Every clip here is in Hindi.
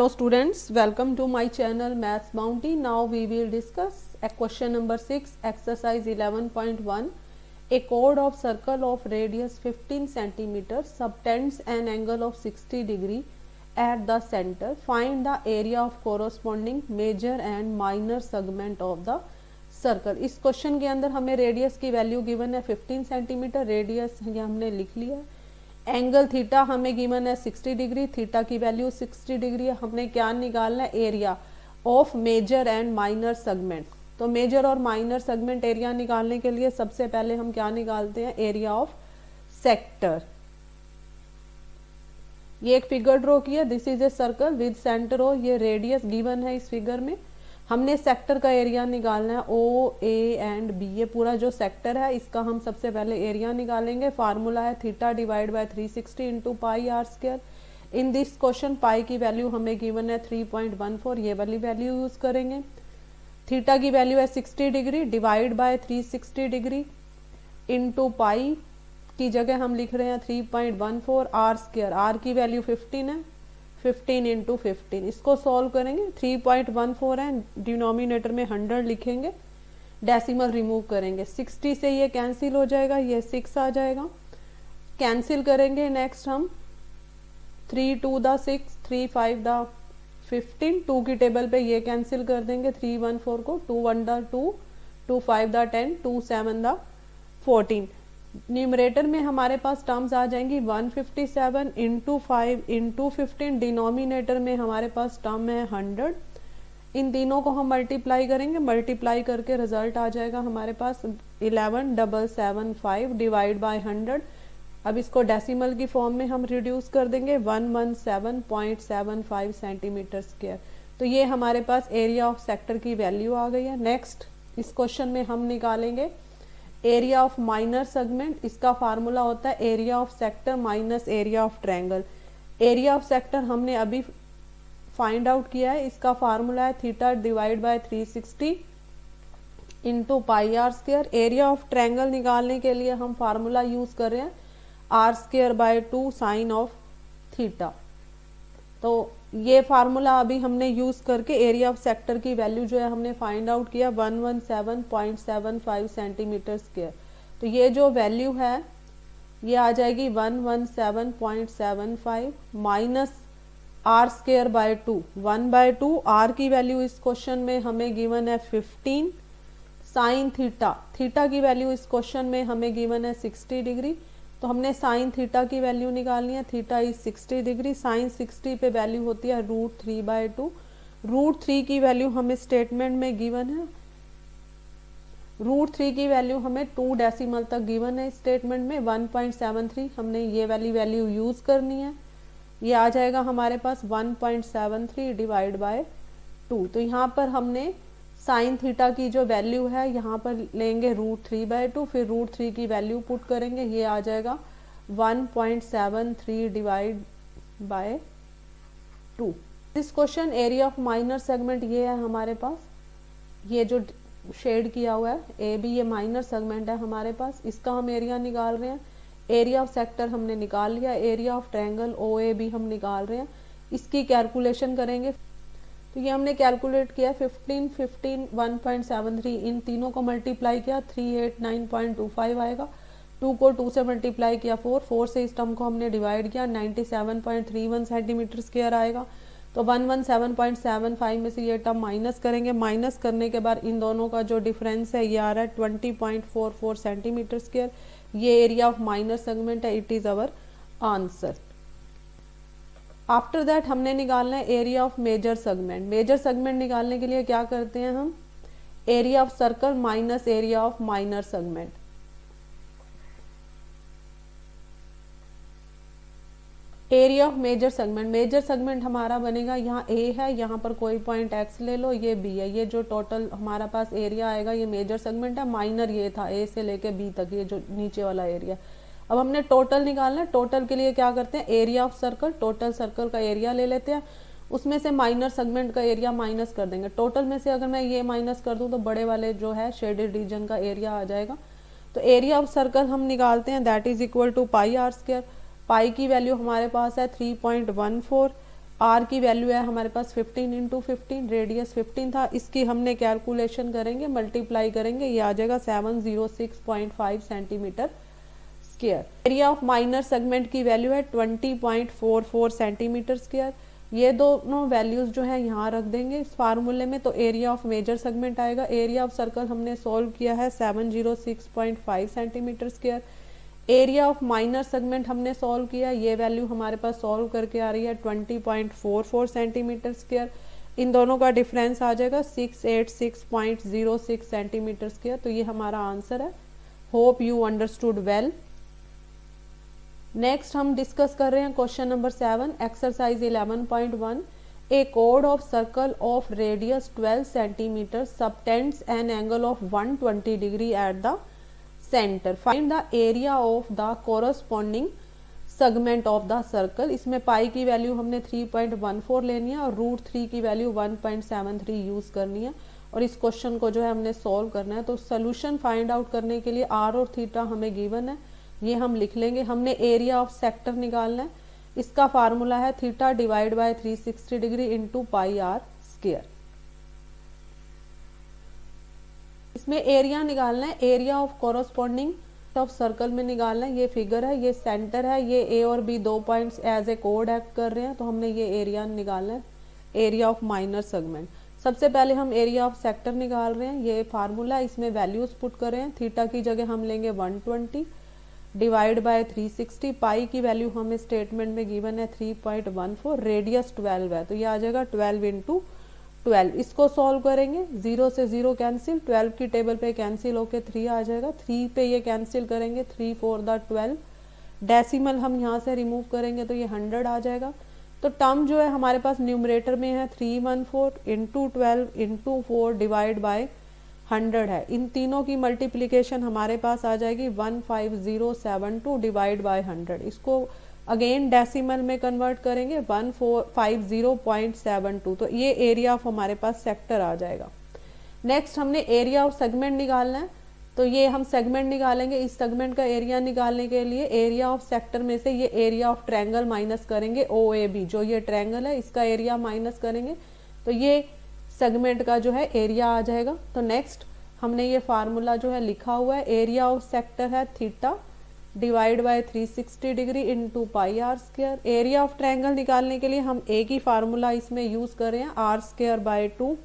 Hello students, welcome to my channel Maths Bounty. Now we will discuss a question number 6, exercise 11.1. A chord of circle of radius 15 cm subtends an angle of 60 degree at the center. Find the area of corresponding major and minor segment of the circle. इस क्वेश्चन के अंदर हमें रेडियस की वैल्यू गिवन है 15 सेंटीमीटर, रेडियस ये हमने लिख लिया है। एंगल थीटा हमें गिवन है 60 डिग्री, थीटा की वैल्यू 60 डिग्री है। हमने क्या निकालना है? Area of major and minor segment. तो मेजर और माइनर सेगमेंट एरिया निकालने के लिए सबसे पहले हम क्या निकालते हैं? Area of sector. ये एक फिगर ड्रॉ किया, this is a circle with centre O, ये रेडियस गिवन है इस फिगर में। हमने सेक्टर का एरिया निकालना है, ओ ए एंड बी, ये पूरा जो सेक्टर है इसका हम सबसे पहले एरिया निकालेंगे। फार्मूला है theta divide by 360 into pi R square. In this question pi की वैल्यू हमें गिवन है 3.14, ये वाली वैल्यू यूज करेंगे। थीटा की वैल्यू है 60 degree divide by 360 degree into pi की जगह हम लिख रहे हैं 3.14 आर स्क्वायर। आर की वैल्यू 15 है, 15 इंटू 15, इसको सॉल्व करेंगे। 3.14 है, डिनोमिनेटर में 100 लिखेंगे, डेसिमल रिमूव करेंगे। 60 से ये कैंसिल हो जाएगा, ये 6 आ जाएगा, कैंसिल करेंगे। नेक्स्ट हम 3 2 द 6, 3 5 द 15, 2 की टेबल पे ये कैंसिल कर देंगे। 3 1 4 को, 2 1 द 2, 2 5 द 10, 2 7 द 14। न्यूमरेटर में हमारे पास टर्म्स आ जाएंगी 157 इंटू 5 इंटू 15, डिनोमिनेटर में हमारे पास टर्म है 100। इन तीनों को हम मल्टीप्लाई करेंगे, मल्टीप्लाई करके रिजल्ट आ जाएगा हमारे पास 11775 डिवाइड बाय 100। अब इसको डेसिमल की फॉर्म में हम रिड्यूस कर देंगे, 117.75 सेंटीमीटर स्क्वायर। तो ये हमारे पास एरिया ऑफ सेक्टर की वैल्यू आ गई है। नेक्स्ट इस क्वेश्चन में हम निकालेंगे एरिया ऑफ माइनर सेगमेंट। इसका फार्मूला होता है area of sector minus area of triangle. Area of sector हमने अभी फाइंड आउट किया है, इसका फार्मूला है theta divide by 360 into pi R square. Area of triangle निकालने के लिए हम फार्मूला यूज कर रहे हैं R square by 2 sine of theta. तो ये फार्मूला अभी हमने यूज करके एरिया ऑफ सेक्टर की वैल्यू जो है हमने फाइंड आउट किया 117.75 सेंटीमीटर स्क्वायर। तो ये जो वैल्यू है ये आ जाएगी 117.75 minus R square by 2, 1/2। R की वैल्यू इस क्वेश्चन में हमें गिवन है 15 साइन थीटा। थीटा की वैल्यू इस क्वेश्चन में हमें गिवन है 60 डिग्री, तो हमने साइन थीटा की वैल्यू निकालनी है। थीटा इज 60 डिग्री, साइन 60 पे वैल्यू होती है √3/2। √3 की वैल्यू हमें स्टेटमेंट में गिवन है, √3 की वैल्यू हमें 2 डेसिमल तक गिवन है स्टेटमेंट में 1.73। हमने ये वाली वैल्यू यूज करनी है, ये आ जाएगा हमारे पास 1.73 डिवाइड बाय 2। तो यहाँ पर हमने साइन थीटा की जो वैल्यू है यहाँ पर लेंगे √3/2, फिर √3 की वैल्यू पुट करेंगे, ये आ जाएगा 1.73 divide by 2। This question area of minor segment ये है हमारे पास, ये जो शेड किया हुआ है ए बी, ये माइनर सेगमेंट है हमारे पास, इसका हम एरिया निकाल रहे हैं। एरिया ऑफ सेक्टर हमने निकाल लिया, area of triangle O A B हम निकाल रहे हैं, इसकी कैलकुलेशन करेंगे। तो ये हमने कैलकुलेट किया 15 15 1.73, इन तीनों को मल्टीप्लाई किया 389.25 आएगा। 2 को 2 से मल्टीप्लाई किया 4 से इस टर्म को हमने डिवाइड किया 97.31 सेंटीमीटर स्क्वायर आएगा। तो 117.75 में से ये टर्म माइनस करेंगे, माइनस करने के बाद इन दोनों का जो डिफरेंस है ये आ रहा है 20.44 सेंटीमीटर स्क्वायर। ये एरिया ऑफ माइनर सेगमेंट है, it is our answer. After that हमने निकालना है area of major segment. Major segment निकालने के लिए क्या करते हैं हम? Area of circle minus area of minor segment. Area of major segment, major segment हमारा बनेगा, यहाँ ए है, यहाँ पर कोई पॉइंट एक्स ले लो, ये बी है, ये जो टोटल हमारा पास एरिया आएगा ये मेजर सेगमेंट है। माइनर ये था ए से लेके बी तक, ये जो नीचे वाला एरिया। अब हमने टोटल निकालना है, टोटल के लिए क्या करते हैं? Area of circle, total circle का एरिया ले लेते हैं, उसमें से माइनर सेगमेंट का एरिया माइनस कर देंगे। टोटल में से अगर मैं ये माइनस कर दूं तो बड़े वाले जो है शेडेड रीजन का एरिया आ जाएगा। तो एरिया ऑफ सर्कल हम निकालते हैं, that is equal to pi R square. Pi की वैल्यू हमारे पास है 3.14 आर की वैल्यू है हमारे पास 15 इंटू 15, रेडियस 15 था, इसकी हमने कैलकुलेशन करेंगे, मल्टीप्लाई करेंगे, ये आ जाएगा 706.5 centimetre square. Area of minor segment की वैल्यू है 20.44 सेंटीमीटर स्क्वायर। ये दोनों वैल्यूज जो है यहाँ रख देंगे इस फार्मूले में, तो एरिया ऑफ मेजर सेगमेंट आएगा। एरिया ऑफ सर्कल हमने सॉल्व किया है 706.5 centimetre square. Area of minor segment हमने सॉल्व किया, ये वैल्यू हमारे पास सॉल्व करके आ रही है 20.44 सेंटीमीटर स्क्वायर। इन दोनों का डिफरेंस आ जाएगा 686.06 सेंटीमीटर स्क्वायर। तो ये हमारा आंसर है। Hope you understood well. Next हम डिस्कस कर रहे हैं question number 7, exercise 11.1। A code of circle of radius 12 centimetre subtends an angle of 120 degree at the centre. Find the area of the corresponding segment of the circle. इसमें पाई की वैल्यू हमने 3.14 लेनी है और √3 की वैल्यू 1.73 यूज करनी है, और इस क्वेश्चन को जो है हमने सॉल्व करना है। तो सोल्यूशन फाइंड आउट करने के लिए आर और थीटा हमें गिवन है, ये हम लिख लेंगे। हमने एरिया ऑफ सेक्टर निकालना है, इसका फार्मूला है theta divide by 360 degree into pi R square. इसमें एरिया निकालना है, area of corresponding of circle में निकालना है। ये फिगर है, ये सेंटर है, ये ए और बी 2 पॉइंट्स एज ए कोड एक्ट कर रहे हैं, तो हमने ये एरिया निकालना है, एरिया ऑफ माइनर सेगमेंट। सबसे पहले हम एरिया ऑफ सेक्टर निकाल रहे हैं, ये फार्मूला, इसमें वैल्यूज पुट कर रहे हैं। थीटा की जगह हम लेंगे 120 डिवाइड बाय 360, पाई की वैल्यू हमें स्टेटमेंट में गिवन है 3.14, रेडियस 12 है, तो ये आ जाएगा 12 इंटू 12। इसको सॉल्व करेंगे, 0 से 0 कैंसिल, 12 की टेबल पे कैंसिल होके 3 आ जाएगा, 3 पे ये कैंसिल करेंगे, 3 4 द 12, डेसिमल हम यहाँ से रिमूव करेंगे तो ये 100 आ जाएगा। तो टर्म जो है हमारे पास न्यूमरेटर में है 314 इंटू 12 इंटू 4 डिवाइड बाय 100 है। इन तीनों की मल्टीप्लीकेशन हमारे पास आ जाएगी 15072 डिवाइड बाय 100। इसको अगेन डेसिमल में कन्वर्ट करेंगे 1450.72, तो ये एरिया ऑफ हमारे पास सेक्टर आ जाएगा। नेक्स्ट हमने एरिया ऑफ सेगमेंट निकालना है, तो ये हम सेगमेंट निकालेंगे। इस सेगमेंट का एरिया निकालने के लिए एरिया ऑफ सेक्टर में से ये एरिया ऑफ ट्रायंगल माइनस करेंगे, OAB जो ये ट्रायंगल है इसका एरिया माइनस करेंगे, तो ये सेगमेंट का जो है एरिया आ जाएगा। तो नेक्स्ट हमने ये फार्मूला जो है लिखा हुआ है, एरिया ऑफ सेक्टर है theta divide by 360 degree into pi R square. Area of triangle निकालने के लिए हम एक ही फार्मूला इसमें यूज कर रहे हैं, R square by 2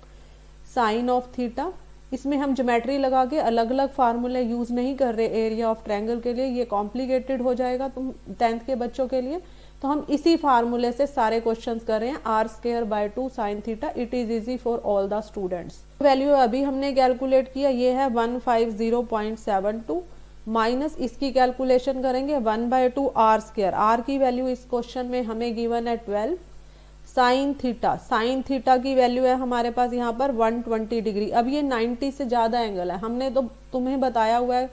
sine of theta. इसमें हम ज्योमेट्री लगा के अलग अलग फार्मूले यूज नहीं कर रहे एरिया ऑफ ट्रायंगल के लिए, ये कॉम्प्लिकेटेड हो जाएगा तुम 10th के बच्चों के लिए, तो हम इसी फार्मूले से सारे क्वेश्चंस कर रहे हैं, R square by 2 sine theta. It is easy for all the students. Value अभी हमने कैलकुलेट किया, ये है 150.72 माइनस इसकी कैलकुलेशन करेंगे 1/2 आर स्क्वायर। आर की वैल्यू इस क्वेश्चन में हमें गिवन है 12 साइन थीटा। साइन थीटा की वैल्यू है हमारे पास यहाँ पर 120 डिग्री। अब ये 90 से ज्यादा एंगल है, हमने तो तुम्हें बताया हुआ है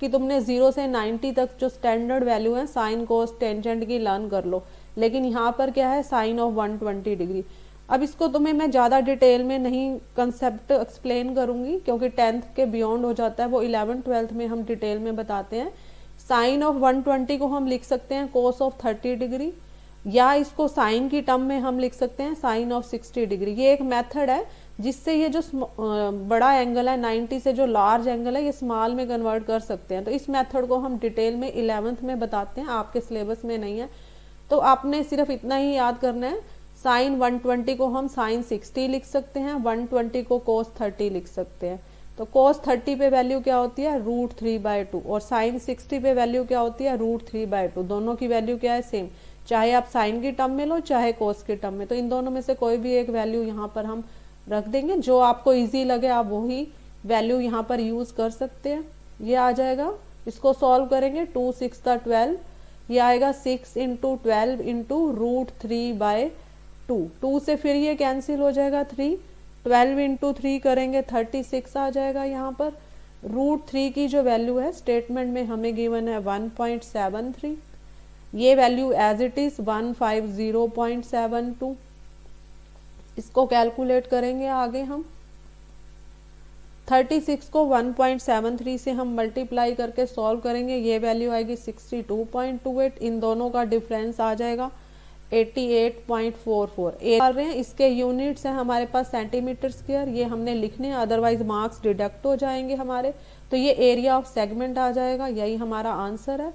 कि तुमने 0 से 90 तक जो स्टैंडर्ड वैल्यू है साइन कोस टेंजेंट की लर्न कर लो, लेकिन यहाँ पर क्या है साइन ऑफ 120 डिग्री। अब इसको तुम्हें मैं ज्यादा डिटेल में नहीं कंसेप्ट एक्सप्लेन करूंगी क्योंकि 10th के बियॉन्ड हो जाता है, वो 11th 12th में हम डिटेल में बताते हैं। साइन ऑफ 120 को हम लिख सकते हैं कोस ऑफ 30 डिग्री, या इसको साइन की टर्म में हम लिख सकते हैं साइन ऑफ 60 डिग्री। ये एक मेथड है जिससे ये जो बड़ा एंगल है 90 से जो लार्ज एंगल है ये स्मॉल में कन्वर्ट कर सकते हैं। तो इस मेथड को हम डिटेल में 11th में बताते हैं, आपके सिलेबस में नहीं है, तो आपने सिर्फ इतना ही याद करना है। साइन 120 को हम साइन 60 लिख सकते हैं, 120 को कोस 30 लिख सकते हैं। तो कोस 30 पे वैल्यू क्या होती है √3/2 और साइन 60 पे वैल्यू क्या होती है √3/2। दोनों की वैल्यू क्या है सेम, चाहे आप साइन की टर्म में लो चाहे कोस की टर्म में, तो इन दोनों में से कोई भी एक वैल्यू यहाँ पर हम रख देंगे, जो आपको इजी लगे आप वही वैल्यू यहाँ पर यूज कर सकते हैं। ये आ जाएगा, इसको सॉल्व करेंगे 2 6 12, ये आएगा 6 इंटू 12 इंटू √3/2। 2 से फिर ये कैंसिल हो जाएगा 3, 12 इंटू 3 करेंगे 36 आ जाएगा। यहाँ पर √3 की जो वैल्यू है स्टेटमेंट में हमें गिवन है 1.73, ये वैल्यू एज इट इज 150.72। इसको कैलकुलेट करेंगे आगे हम, 36 को 1.73 से हम मल्टीप्लाई करके सॉल्व करेंगे, ये वैल्यू आएगी 62.28। इन दोनों का डिफरेंस आ जाएगा 88.44 डाल रहे हैं। इसके यूनिट्स हैं हमारे पास सेंटीमीटर स्क्वायर, ये हमने लिखने हैं, अदरवाइज मार्क्स डिडक्ट हो जाएंगे हमारे। तो ये एरिया ऑफ सेगमेंट आ जाएगा, यही हमारा आंसर है।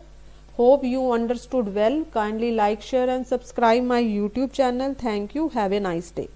Hope you understood well. Kindly like, share and subscribe my YouTube channel. Thank you. Have a nice day.